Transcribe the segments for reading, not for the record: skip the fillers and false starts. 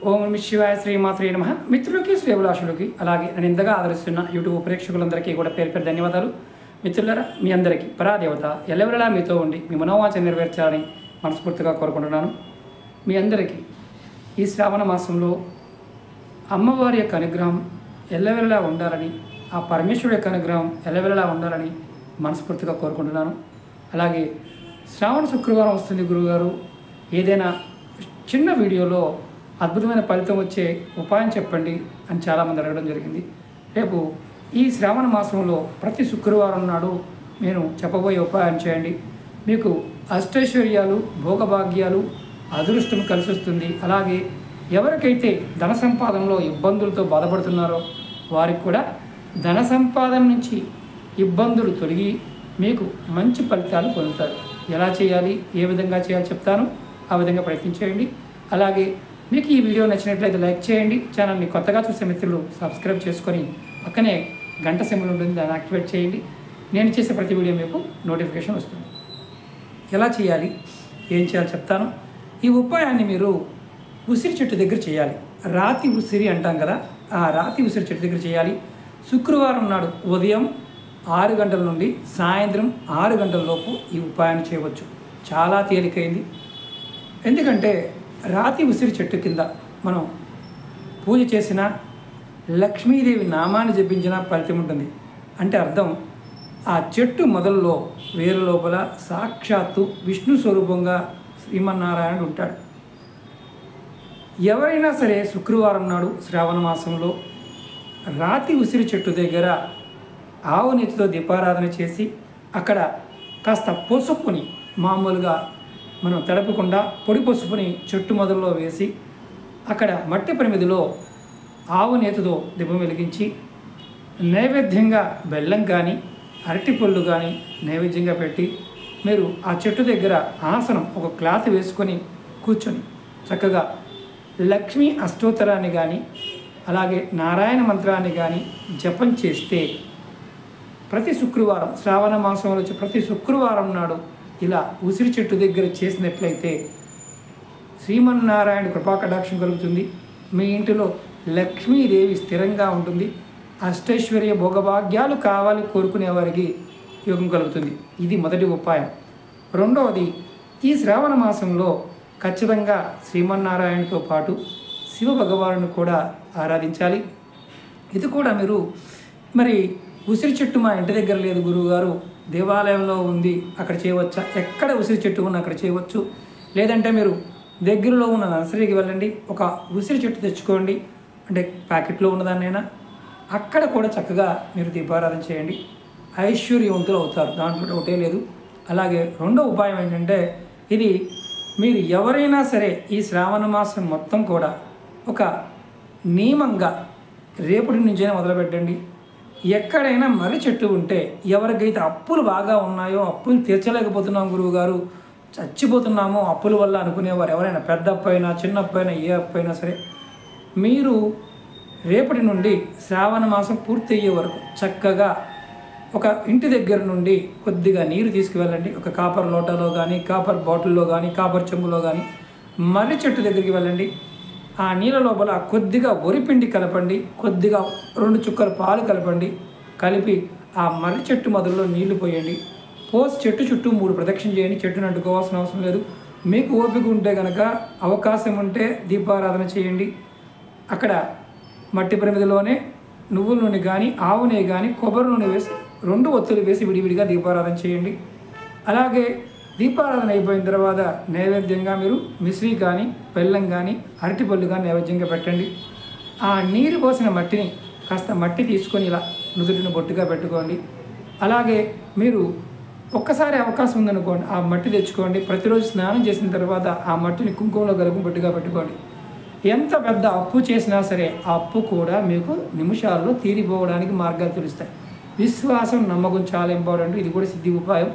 ఓం నమ శివాయ శ్రీమాత్రే నమః. మిత్రులకి శ్రేభిలాషులకి అలాగే నన్ను ఇంతగా ఆదరిస్తున్న యూట్యూబ్ ప్రేక్షకులందరికీ కూడా పేరు పేరు ధన్యవాదాలు. మిత్రులారా, మీ అందరికీ పరాదేవత ఎల్లవెల్లలా మీతో ఉండి మీ మనోవాంఛ నెరవేర్చాలని మనస్ఫూర్తిగా కోరుకుంటున్నాను. మీ అందరికీ ఈ శ్రావణ మాసంలో అమ్మవారి యొక్క అనుగ్రహం ఎల్లవెల్లలా ఉండాలని, ఆ పరమేశ్వరుడి యొక్క అనుగ్రహం ఎల్లవెల్లలా ఉండాలని మనస్ఫూర్తిగా కోరుకుంటున్నాను. అలాగే శ్రావణ శుక్రవారం వస్తుంది గురువుగారు, ఏదైనా చిన్న వీడియోలో అద్భుతమైన ఫలితం వచ్చే ఉపాయం చెప్పండి అని చాలామంది అడగడం జరిగింది. రేపు ఈ శ్రావణ మాసంలో ప్రతి శుక్రవారం నాడు నేను చెప్పబోయే ఉపాయం చేయండి. మీకు అష్టైశ్వర్యాలు, భోగభాగ్యాలు, అదృష్టం కలిసి వస్తుంది. అలాగే ఎవరికైతే ధన సంపాదనలో ఇబ్బందులతో బాధపడుతున్నారో వారికి కూడా ధన సంపాదన నుంచి ఇబ్బందులు తొలగి మీకు మంచి ఫలితాలు పొందుతారు. ఎలా చేయాలి, ఏ విధంగా చేయాలి చెప్తాను. ఆ విధంగా ప్రయత్నించేయండి. అలాగే మీకు ఈ వీడియో నచ్చినట్లయితే లైక్ చేయండి. ఛానల్ని కొత్తగా చూసే మిత్రులు సబ్స్క్రైబ్ చేసుకొని పక్కనే గంట సింబల్ ఉంటుంది, దాన్ని యాక్టివేట్ చేయండి. నేను చేసే ప్రతి వీడియో మీకు నోటిఫికేషన్ వస్తుంది. ఎలా చేయాలి, ఏం చేయాలి చెప్తాను. ఈ ఉపాయాన్ని మీరు ఉసిరి చెట్టు దగ్గర చేయాలి. రాతి ఉసిరి అంటాం కదా, ఆ రాతి ఉసిరి చెట్టు దగ్గర చేయాలి. శుక్రవారం నాడు ఉదయం 6 గంటల నుండి సాయంత్రం 6 గంటల లోపు ఈ ఉపాయాన్ని చేయవచ్చు. చాలా తేలికైంది. ఎందుకంటే రాతి ఉసిరి చెట్టు కింద మనం పూజ చేసిన, లక్ష్మీదేవి నామాన్ని జపించిన ఫలితం ఉంటుంది. అంటే అర్థం, ఆ చెట్టు మొదల్లో వేరు లోపల సాక్షాత్తు విష్ణు స్వరూపంగా శ్రీమన్నారాయణుడు ఉంటాడు. ఎవరైనా సరే శుక్రవారం నాడు శ్రావణ మాసంలో రాతి ఉసిరి చెట్టు దగ్గర ఆవు నెత్తితో దీపారాధన చేసి అక్కడ కాస్త పసుపుని, మామూలుగా మనం తడపకుండా పొడి పసుపుని చెట్టు మొదల్లో వేసి అక్కడ మట్టి ప్రమిదిలో ఆవు నేతితో దీపం వెలిగించి నైవేద్యంగా బెల్లం కానీ అరటిపళ్ళు కానీ నైవేద్యంగా పెట్టి మీరు ఆ చెట్టు దగ్గర ఆసనం, ఒక క్లాత్ వేసుకొని కూర్చొని చక్కగా లక్ష్మీ అష్టోత్తరాన్ని కానీ అలాగే నారాయణ మంత్రాన్ని కానీ జపం చేస్తే ప్రతి శుక్రవారం, శ్రావణ మాసంలో వచ్చి ప్రతి శుక్రవారం నాడు ఇలా ఉసిరి చెట్టు దగ్గర చేసినట్లయితే శ్రీమన్నారాయణ కృపాకటాక్షం కలుగుతుంది. మీ ఇంటిలో లక్ష్మీదేవి స్థిరంగా ఉంటుంది. అష్టైశ్వర్య భోగభాగ్యాలు కావాలి కోరుకునే వారికి యోగం కలుగుతుంది. ఇది మొదటి ఉపాయం. రెండవది, ఈ శ్రావణ మాసంలో ఖచ్చితంగా శ్రీమన్నారాయణతో పాటు శివ భగవానుని కూడా ఆరాధించాలి. ఇది కూడా మీరు మరి ఉసిరి చెట్టు మా ఇంటి దగ్గర లేదు గురువుగారు, దేవాలయంలో ఉంది, అక్కడ చేయవచ్చా? ఎక్కడ ఉసిరి చెట్టు ఉన్న అక్కడ చేయవచ్చు. లేదంటే మీరు దగ్గరలో ఉన్న నర్సరీకి వెళ్ళండి, ఒక ఉసిరి చెట్టు తెచ్చుకోండి, అంటే ప్యాకెట్లో ఉన్నదాన్నైనా అక్కడ కూడా చక్కగా మీరు దీపారాధన చేయండి. ఐశ్వర్యవంతులు అవుతారు, దాంట్లో ఒకటే లేదు. అలాగే రెండో ఉపాయం ఏంటంటే, ఇది మీరు ఎవరైనా సరే ఈ శ్రావణ మాసం మొత్తం కూడా ఒక నియమంగా రేపటి నుంచైనా మొదలుపెట్టండి. ఎక్కడైనా మర్రి చెట్టు ఉంటే, ఎవరికైతే అప్పులు బాగా ఉన్నాయో, అప్పులు తీర్చలేకపోతున్నాం గురువుగారు, చచ్చిపోతున్నాము అప్పుల వల్ల అనుకునేవారు ఎవరైనా, పెద్ద అప్పు అయినా చిన్న అప్పు అయినా ఏ అప్పు అయినా సరే, మీరు రేపటి నుండి శ్రావణ మాసం పూర్తి అయ్యే వరకు చక్కగా ఒక ఇంటి దగ్గర నుండి కొద్దిగా నీరు తీసుకువెళ్ళండి. ఒక కాపర్ లోటాలో కానీ, కాపర్ బాటిల్లో కానీ, కాపర్ చెంబులో కానీ మర్రి చెట్టు దగ్గరికి వెళ్ళండి. ఆ నీళ్ళ లోపల కొద్దిగా వరిపిండి కలపండి, కొద్దిగా 2 చుక్కల పాలు కలపండి. కలిపి ఆ మర్రి చెట్టు మొదల్లో నీళ్లు పోయండి. పోసి చెట్టు చుట్టూ 3 ప్రదక్షిణ చేయండి. చెట్టును అడ్డుకోవాల్సిన అవసరం లేదు. మీకు ఓపిక ఉంటే కనుక, అవకాశం ఉంటే దీపారాధన చేయండి. అక్కడ మట్టి ప్రమిదిలోనే నువ్వుల నూనె కానీ, ఆవు నెయ్యి కానీ, కొబ్బరి నూనె వేసి 2 ఒత్తులు వేసి విడివిడిగా దీపారాధన చేయండి. అలాగే దీపారాధన అయిపోయిన తర్వాత నైవేద్యంగా మీరు మిశ్రీ కానీ, బెల్లం కానీ, అరటిపళ్ళు కానీ నైవేద్యంగా పెట్టండి. ఆ నీరు పోసిన మట్టిని కాస్త మట్టి తీసుకొని ఇలా నుదుటిని బొట్టుగా పెట్టుకోండి. అలాగే మీరు ఒక్కసారి అవకాశం ఉందనుకోండి, ఆ మట్టి తెచ్చుకోండి. ప్రతిరోజు స్నానం చేసిన తర్వాత ఆ మట్టిని కుంకుమలో కలుపు బొట్టుగా పెట్టుకోండి. ఎంత పెద్ద అప్పు చేసినా సరే ఆ అప్పు కూడా మీకు నిమిషాల్లో తీరిపోవడానికి మార్గాలు తెలుస్తాయి. విశ్వాసం, నమ్మకం చాలా ఇంపార్టెంట్. ఇది కూడా సిద్ధి ఉపాయం.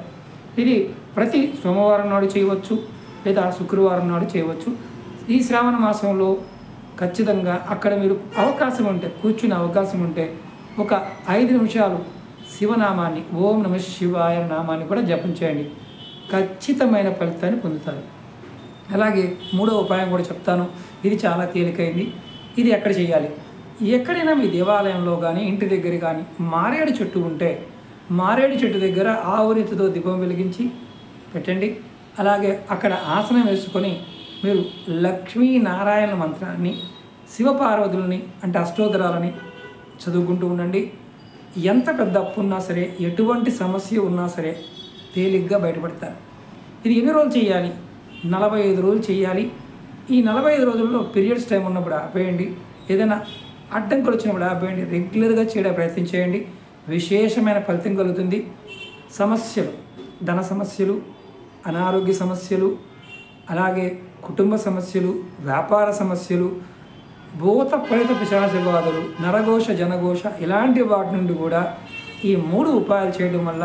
ఇది ప్రతి సోమవారం నాడు చేయవచ్చు, లేదా శుక్రవారం నాడు చేయవచ్చు. ఈ శ్రావణ మాసంలో ఖచ్చితంగా అక్కడ మీరు అవకాశం ఉంటే, కూర్చునే అవకాశం ఉంటే ఒక 5 నిమిషాలు శివనామాన్ని, ఓం నమ శివాయ నామాన్ని కూడా జపం చేయండి. ఖచ్చితమైన ఫలితాన్ని పొందుతారు. అలాగే మూడో ఉపాయం కూడా చెప్తాను. ఇది చాలా తేలికైంది. ఇది ఎక్కడ చేయాలి? ఎక్కడైనా మీ దేవాలయంలో కానీ ఇంటి దగ్గర కానీ మారేడు చెట్టు ఉంటే మారేడు చెట్టు దగ్గర ఆవునితితో దీపం వెలిగించి పెట్టండి. అలాగే అక్కడ ఆసనం వేసుకొని మీరు లక్ష్మీనారాయణ మంత్రాన్ని, శివపార్వతులని అంటే అష్టోత్తరాలని చదువుకుంటూ ఉండండి. ఎంత పెద్ద అప్పు ఉన్నా సరే, ఎటువంటి సమస్య ఉన్నా సరే తేలిగ్గా బయటపడతారు. ఇది ఎన్ని రోజులు చేయాలి? 45 రోజులు చేయాలి. ఈ 45 రోజుల్లో పీరియడ్స్ టైం ఉన్నప్పుడు ఆపేయండి. ఏదైనా అడ్డంకులు వచ్చినప్పుడు ఆపేయండి. రెగ్యులర్గా చేయడం ప్రయత్నం చేయండి. విశేషమైన ఫలితం కలుగుతుంది. సమస్యలు, ధన సమస్యలు, అనారోగ్య సమస్యలు, అలాగే కుటుంబ సమస్యలు, వ్యాపార సమస్యలు, భూత ప్రేత పిశాచ బాధలు, నరఘోష జనఘోష ఇలాంటి వాటి నుండి కూడా ఈ 3 ఉపాయాలు చేయడం వల్ల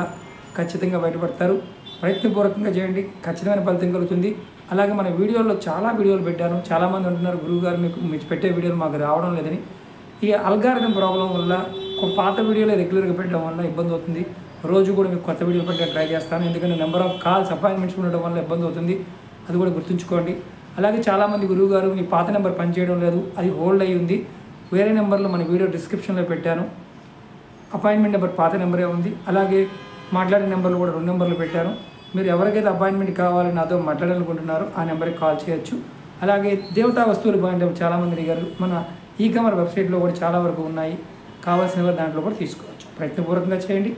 ఖచ్చితంగా బయటపడతారు. ప్రయత్నపూర్వకంగా చేయండి, ఖచ్చితమైన ఫలితం కలుగుతుంది. అలాగే మన వీడియోల్లో చాలా వీడియోలు పెట్టాను. చాలామంది అంటున్నారు, గురువుగారు మీకు పెట్టే వీడియోలు మాకు రావడం లేదని. ఈ అల్గారిథం ప్రాబ్లం వల్ల పాత వీడియోలు రెగ్యులర్గా పెట్టడం వల్ల ఇబ్బంది అవుతుంది. రోజు కూడా మీకు కొత్త వీడియోలు పెట్టడానికి ట్రై చేస్తాను. ఎందుకంటే నెంబర్ ఆఫ్ కాల్స్ అపాయింట్మెంట్స్ ఉండడం వల్ల ఇబ్బంది అవుతుంది. అది కూడా గుర్తుంచుకోండి. అలాగే చాలామంది గురువుగారు మీ పాత నెంబర్ పనిచేయడం లేదు, అది హోల్డ్ అయ్యి ఉంది, వేరే నెంబర్లో మన వీడియో డిస్క్రిప్షన్లో పెట్టాను. అపాయింట్మెంట్ నెంబర్ పాత నెంబరే ఉంది. అలాగే మాట్లాడే నెంబర్లు కూడా 2 నెంబర్లు పెట్టాను. మీరు ఎవరికైతే అపాయింట్మెంట్ కావాలని నాతో మాట్లాడాలనుకుంటున్నారో ఆ నెంబర్కి కాల్ చేయొచ్చు. అలాగే దేవతా వస్తువులు బాగుంటాయి, చాలామంది అడిగారు. మన ఈ-కామర్స్ వెబ్సైట్లో కూడా చాలా వరకు ఉన్నాయి. కావాల్సినవి దాంట్లో కూడా తీసుకోవచ్చు. ప్రయత్నపూర్వకంగా చేయండి.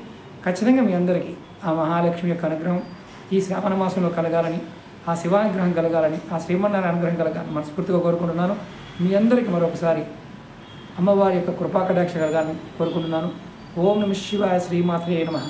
ఖచ్చితంగా మీ అందరికీ ఆ మహాలక్ష్మి యొక్క అనుగ్రహం ఈ శ్రావణ మాసంలో కలగాలని, ఆ శివానుగ్రహం కలగాలని, ఆ శ్రీమన్నారాయణ అనుగ్రహం కలగాలని మనస్ఫూర్తిగా కోరుకుంటున్నాను. మీ అందరికీ మరొకసారి అమ్మవారి యొక్క కృపాకటాక్ష కలగాలని కోరుకుంటున్నాను. ఓం నమః శివాయ. శ్రీమాత్రే నమః.